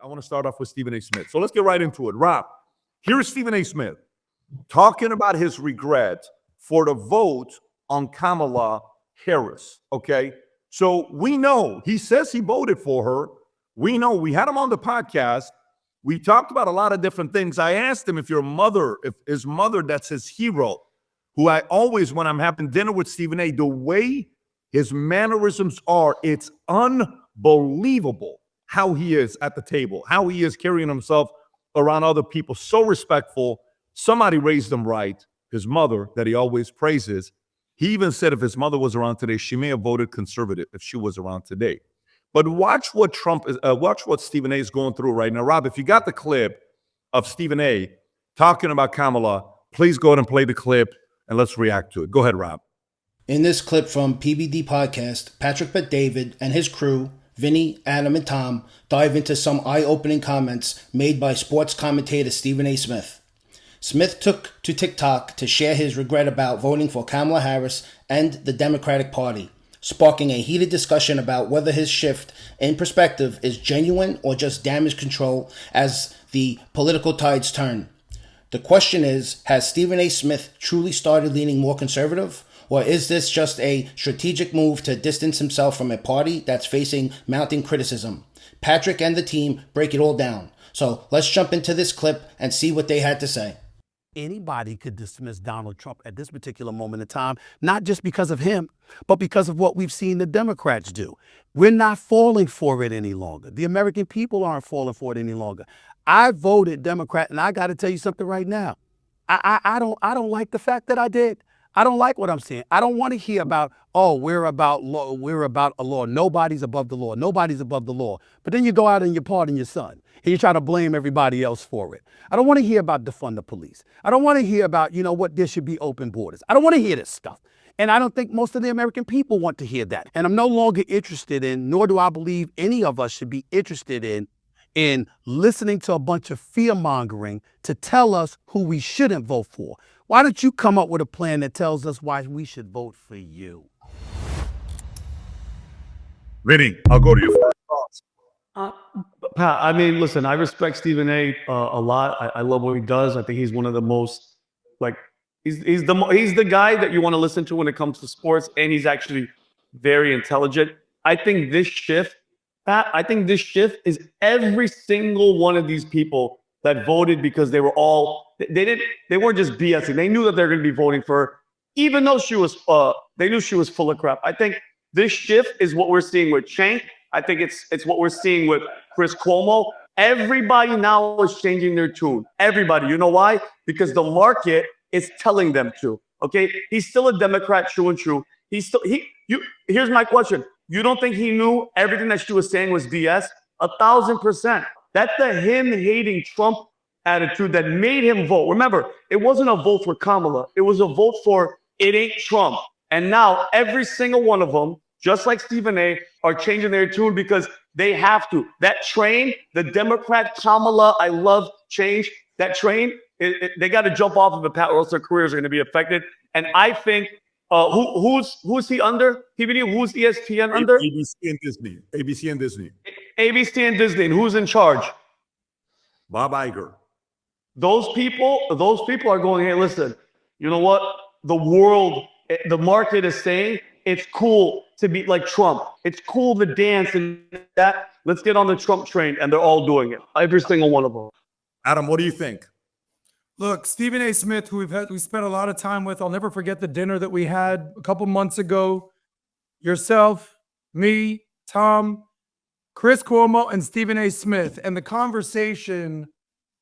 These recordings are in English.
I want to start off with Stephen A. Smith. So let's get right into it. Rob, here is Stephen A. Smith talking about his regret for the vote on Kamala Harris, okay? So we know, he says he voted for her. We know, we had him on the podcast. We talked about a lot of different things. I asked him if his mother, that's his hero, who I always, when I'm having dinner with Stephen A., the way his mannerisms are, it's unbelievable how he is at the table, how he is carrying himself around other people, so respectful. Somebody raised him right, his mother, that he always praises. He even said if his mother was around today, she may have voted conservative if she was around today. But watch what Stephen A. is going through right now. Rob, if you got the clip of Stephen A. talking about Kamala, please go ahead and play the clip and let's react to it. Go ahead, Rob. In this clip from PBD Podcast, Patrick Bet-David and his crew, Vinny, Adam, and Tom, dive into some eye-opening comments made by sports commentator Stephen A. Smith. Smith took to TikTok to share his regret about voting for Kamala Harris and the Democratic Party, sparking a heated discussion about whether his shift in perspective is genuine or just damage control as the political tides turn. The question is, has Stephen A. Smith truly started leaning more conservative? Or is this just a strategic move to distance himself from a party that's facing mounting criticism? Patrick and the team break it all down. So let's jump into this clip and see what they had to say. Anybody could dismiss Donald Trump at this particular moment in time, not just because of him, but because of what we've seen the Democrats do. We're not falling for it any longer. The American people aren't falling for it any longer. I voted Democrat, and I got to tell you something right now. I don't like the fact that I did. I don't like what I'm seeing. I don't want to hear about, oh, we're about law. We're about a law. Nobody's above the law. Nobody's above the law. But then you go out and you pardon your son and you try to blame everybody else for it. I don't want to hear about defund the police. I don't want to hear about, there should be open borders. I don't want to hear this stuff. And I don't think most of the American people want to hear that. And I'm no longer interested in, nor do I believe any of us should be interested in listening to a bunch of fear-mongering to tell us who we shouldn't vote for. Why don't you come up with a plan that tells us why we should vote for you? Vinny, I'll go to you first. I mean, listen, I respect Stephen A. A lot. I love what he does. I think he's one of the most, he's the guy that you want to listen to when it comes to sports, and he's actually very intelligent. I think this shift, Pat, is every single one of these people that voted because they were they weren't just BSing. They knew that they're going to be voting for her, even though they knew she was full of crap. I think this shift is what we're seeing with Cenk. I think it's what we're seeing with Chris Cuomo. Everybody now is changing their tune. Everybody. You know why? Because the market is telling them to. Okay? He's still a Democrat, true and true. Here's my question. You don't think he knew everything that she was saying was BS? 1,000%. That's the him-hating Trump attitude that made him vote. Remember, it wasn't a vote for Kamala. It was a vote for it ain't Trump. And now every single one of them, just like Stephen A., are changing their tune because they have to. That train, the Democrat Kamala, I love change, that train, they got to jump off of it, Pat, or else their careers are going to be affected. And I think, who's he under? PBD, who's ESPN under? ABC and Disney. ABC and Disney. ABC and Disney. And who's in charge? Bob Iger. Those people are going, hey, listen, you know what? The market is saying it's cool to be like Trump. It's cool to dance and that. Let's get on the Trump train. And they're all doing it. Every single one of them. Adam, what do you think? Look, Stephen A. Smith, who we spent a lot of time with. I'll never forget the dinner that we had a couple months ago. Yourself, me, Tom, Chris Cuomo, and Stephen A. Smith. And the conversation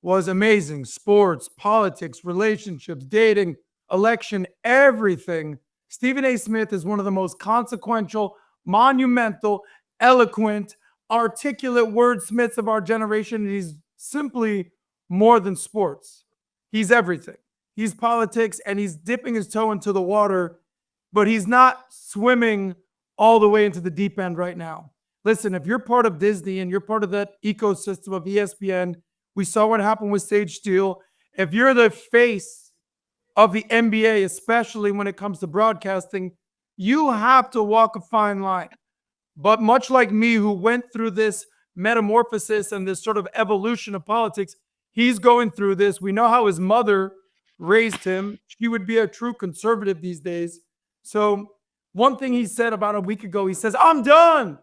was amazing. Sports, politics, relationships, dating, election, everything. Stephen A. Smith is one of the most consequential, monumental, eloquent, articulate wordsmiths of our generation. And he's simply more than sports. He's everything. He's politics, and he's dipping his toe into the water, but he's not swimming all the way into the deep end right now. Listen, if you're part of Disney and you're part of that ecosystem of ESPN, we saw what happened with Sage Steele. If you're the face of the NBA, especially when it comes to broadcasting, you have to walk a fine line. But much like me, who went through this metamorphosis and this sort of evolution of politics. He's going through this. We know how his mother raised him. She would be a true conservative these days. So one thing he said about a week ago, he says, I'm done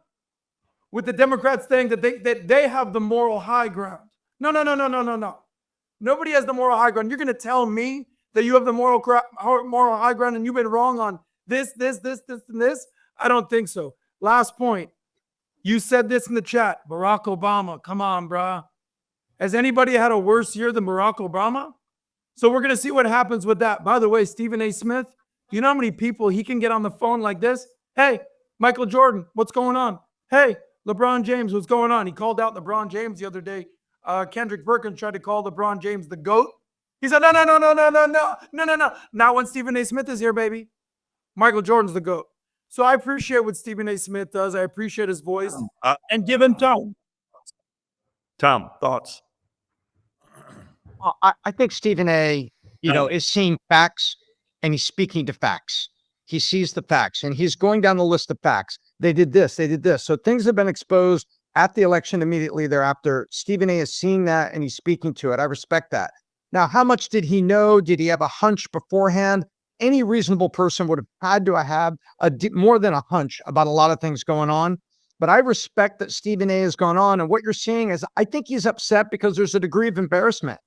with the Democrats saying that they have the moral high ground. No. Nobody has the moral high ground. You're going to tell me that you have the moral high ground and you've been wrong on this, and this? I don't think so. Last point. You said this in the chat. Barack Obama. Come on, bruh. Has anybody had a worse year than Barack Obama? So we're going to see what happens with that. By the way, Stephen A. Smith, you know how many people he can get on the phone like this? Hey, Michael Jordan, what's going on? Hey, LeBron James, what's going on? He called out LeBron James the other day. Kendrick Perkins tried to call LeBron James the GOAT. He said, no. Not when Stephen A. Smith is here, baby. Michael Jordan's the GOAT. So I appreciate what Stephen A. Smith does. I appreciate his voice. And give him time. Tom, thoughts? I think Stephen A., is seeing facts and he's speaking to facts. He sees the facts and he's going down the list of facts. They did this. So things have been exposed at the election immediately thereafter. Stephen A. is seeing that and he's speaking to it. I respect that. Now, how much did he know? Did he have a hunch beforehand? Any reasonable person would have had to have more than a hunch about a lot of things going on. But I respect that Stephen A. has gone on. And what you're seeing is I think he's upset because there's a degree of embarrassment.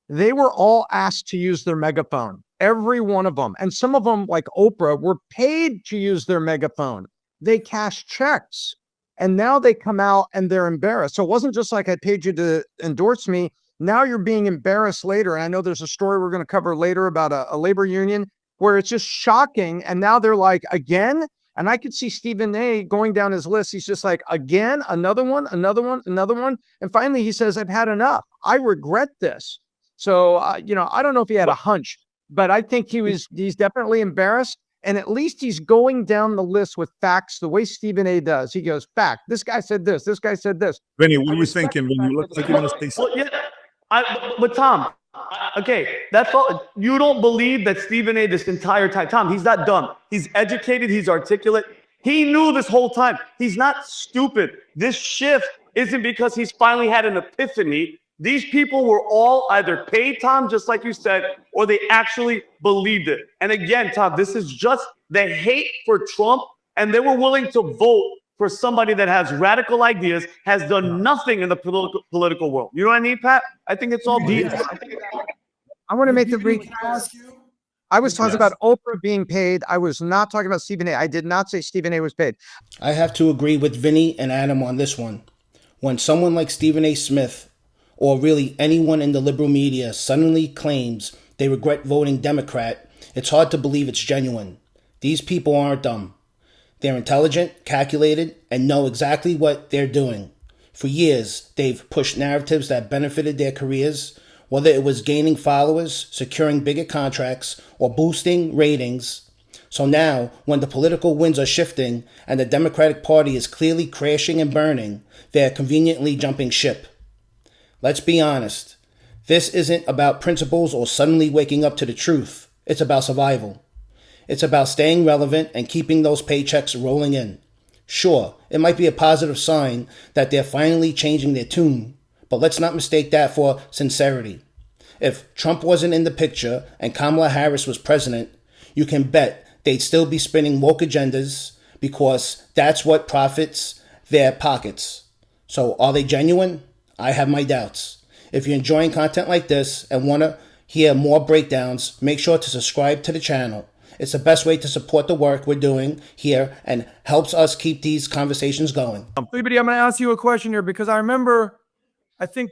They were all asked to use their megaphone, every one of them. And some of them, like Oprah, were paid to use their megaphone. They cashed checks. And now they come out and they're embarrassed. So it wasn't just like I paid you to endorse me. Now you're being embarrassed later. And I know there's a story we're going to cover later about a labor union where it's just shocking. And now they're like, again? And I could see Stephen A. going down his list. He's just like, again, another one. And finally he says, I've had enough. I regret this. So, I don't know if he had a hunch, but I think he's definitely embarrassed. And at least he's going down the list with facts the way Stephen A. does. He goes, fact, this guy said this. This guy said this. Vinny, what were you thinking when you looked like you want to say something? Well, yeah, but Tom, okay, that's all. You don't believe that Stephen A. this entire time. Tom, he's not dumb. He's educated. He's articulate. He knew this whole time. He's not stupid. This shift isn't because he's finally had an epiphany. These people were all either paid, Tom, just like you said, or they actually believed it. And again, Tom, this is just the hate for Trump, and they were willing to vote for somebody that has radical ideas, has done nothing in the political world. You know what I mean, Pat? I think it's all deep. I want to make the recap. I was talking about Oprah being paid. I was not talking about Stephen A. I did not say Stephen A. was paid. I have to agree with Vinny and Adam on this one. When someone like Stephen A. Smith, or really anyone in the liberal media, suddenly claims they regret voting Democrat, it's hard to believe it's genuine. These people aren't dumb. They're intelligent, calculated, and know exactly what they're doing. For years, they've pushed narratives that benefited their careers, whether it was gaining followers, securing bigger contracts, or boosting ratings. So now, when the political winds are shifting and the Democratic Party is clearly crashing and burning, they're conveniently jumping ship. Let's be honest. This isn't about principles or suddenly waking up to the truth. It's about survival. It's about staying relevant and keeping those paychecks rolling in. Sure, it might be a positive sign that they're finally changing their tune, but let's not mistake that for sincerity. If Trump wasn't in the picture and Kamala Harris was president, you can bet they'd still be spinning woke agendas because that's what profits their pockets. So are they genuine? I have my doubts. If you're enjoying content like this and want to hear more breakdowns, make sure to subscribe to the channel. It's the best way to support the work we're doing here and helps us keep these conversations going. PBD, I'm going to ask you a question here because I remember, I think,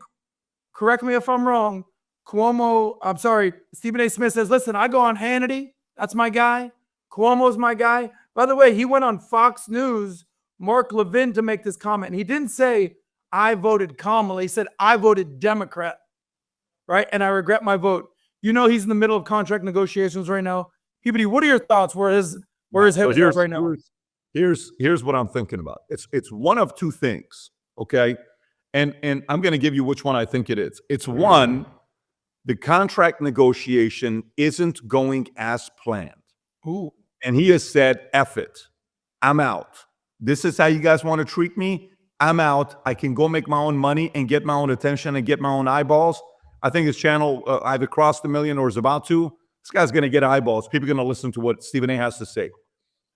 correct me if I'm wrong, Stephen A. Smith says, listen, I go on Hannity. That's my guy. Cuomo's my guy. By the way, he went on Fox News, Mark Levin, to make this comment. And he didn't say, I voted Kamala. He said, I voted Democrat, right? And I regret my vote. You know he's in the middle of contract negotiations right now. PBD, what are your thoughts? Where is head right now? Here's what I'm thinking about. It's one of two things, okay? And I'm going to give you which one I think it is. It's one, the contract negotiation isn't going as planned. Ooh. And he has said, F it. I'm out. This is how you guys want to treat me? I'm out. I can go make my own money and get my own attention and get my own eyeballs. I think his channel either crossed the million or is about to. This guy's going to get eyeballs. People are going to listen to what Stephen A has to say.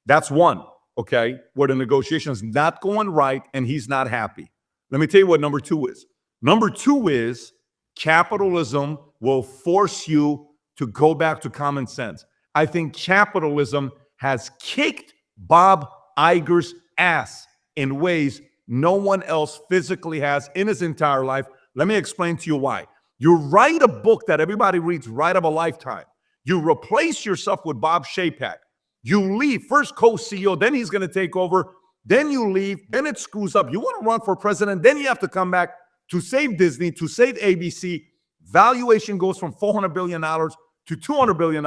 That's one, okay, where the negotiation is not going right and he's not happy. Let me tell you what number two is. Number two is capitalism will force you to go back to common sense. I think capitalism has kicked Bob Iger's ass in ways no one else physically has in his entire life. Let me explain to you why. You write a book that everybody reads, Ride of a Lifetime. You replace yourself with Bob Chapek. You leave, first co-CEO, then he's going to take over. Then you leave, then it screws up. You want to run for president, then you have to come back to save Disney, to save ABC. Valuation goes from $400 billion to $200 billion.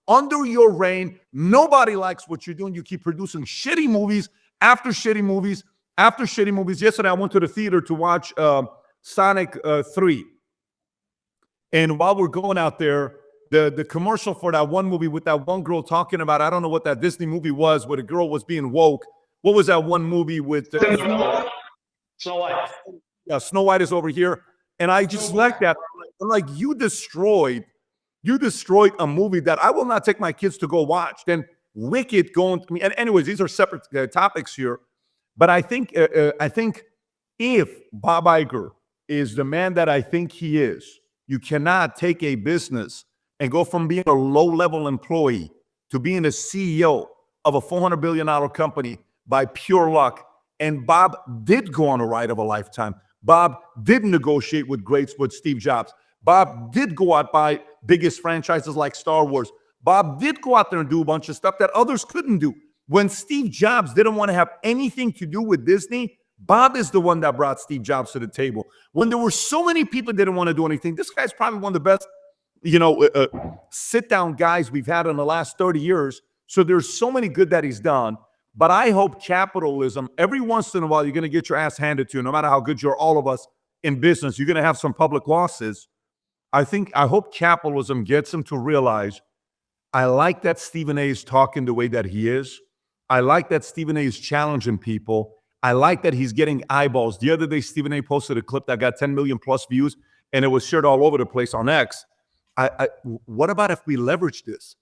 Under your reign, nobody likes what you're doing. You keep producing shitty movies after shitty movies after shitty movies. Yesterday, I went to the theater to watch Sonic 3. And while we're going out there, the commercial for that one movie with that one girl talking about, I don't know what that Disney movie was, where the girl was being woke. What was that one movie with Snow White? Yeah, Snow White is over here. And I just like that. I'm like, you destroyed a movie that I will not take my kids to go watch. Then Wicked going to me. And anyways, these are separate topics here. But I think if Bob Iger is the man that I think he is, you cannot take a business and go from being a low-level employee to being a CEO of a $400 billion company by pure luck. And Bob did go on a ride of a lifetime. Bob did negotiate with greats with Steve Jobs. Bob did go out by biggest franchises like Star Wars. Bob did go out there and do a bunch of stuff that others couldn't do. When Steve Jobs didn't want to have anything to do with Disney, Bob is the one that brought Steve Jobs to the table. When there were so many people that didn't want to do anything, this guy's probably one of the best, sit-down guys we've had in the last 30 years. So there's so many good that he's done. But I hope capitalism, every once in a while, you're going to get your ass handed to you, no matter how good you're, all of us in business. You're going to have some public losses. I hope capitalism gets him to realize, I like that Stephen A is talking the way that he is. I like that Stephen A is challenging people. I like that he's getting eyeballs. The other day, Stephen A posted a clip that got 10 million plus views, and it was shared all over the place on X. What about if we leverage this?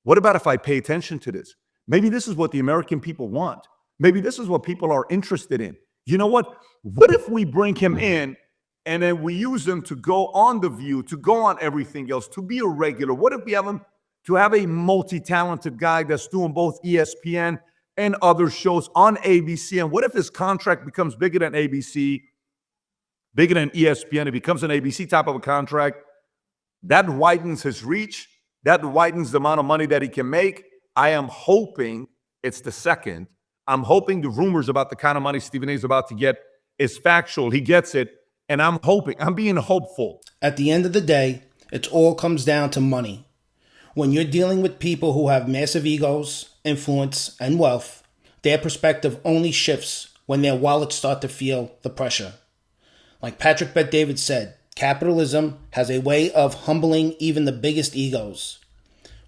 What about if I pay attention to this? Maybe this is what the American people want. Maybe this is what people are interested in. You know what? What if we bring him in and then we use him to go on The View, to go on everything else, to be a regular? What if we have him to have a multi-talented guy that's doing both ESPN and other shows on ABC? And what if his contract becomes bigger than ABC, bigger than ESPN? It becomes an ABC type of a contract. That widens his reach. That widens the amount of money that he can make. I am hoping it's the second. I'm hoping the rumors about the kind of money Stephen A is about to get is factual. He gets it. And I'm being hopeful. At the end of the day, it all comes down to money. When you're dealing with people who have massive egos, influence, and wealth, their perspective only shifts when their wallets start to feel the pressure. Like Patrick Bet-David said, capitalism has a way of humbling even the biggest egos.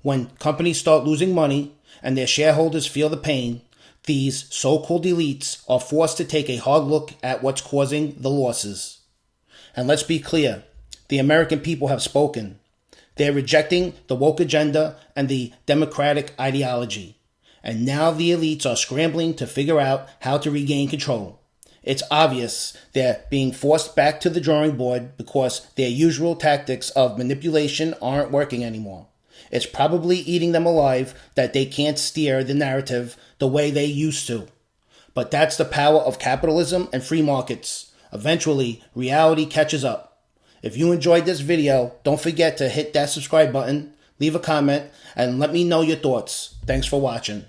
When companies start losing money and their shareholders feel the pain, these so-called elites are forced to take a hard look at what's causing the losses. And let's be clear, the American people have spoken. They're rejecting the woke agenda and the democratic ideology. And now the elites are scrambling to figure out how to regain control. It's obvious they're being forced back to the drawing board because their usual tactics of manipulation aren't working anymore. It's probably eating them alive that they can't steer the narrative the way they used to. But that's the power of capitalism and free markets. Eventually, reality catches up. If you enjoyed this video, don't forget to hit that subscribe button, leave a comment, and let me know your thoughts. Thanks for watching.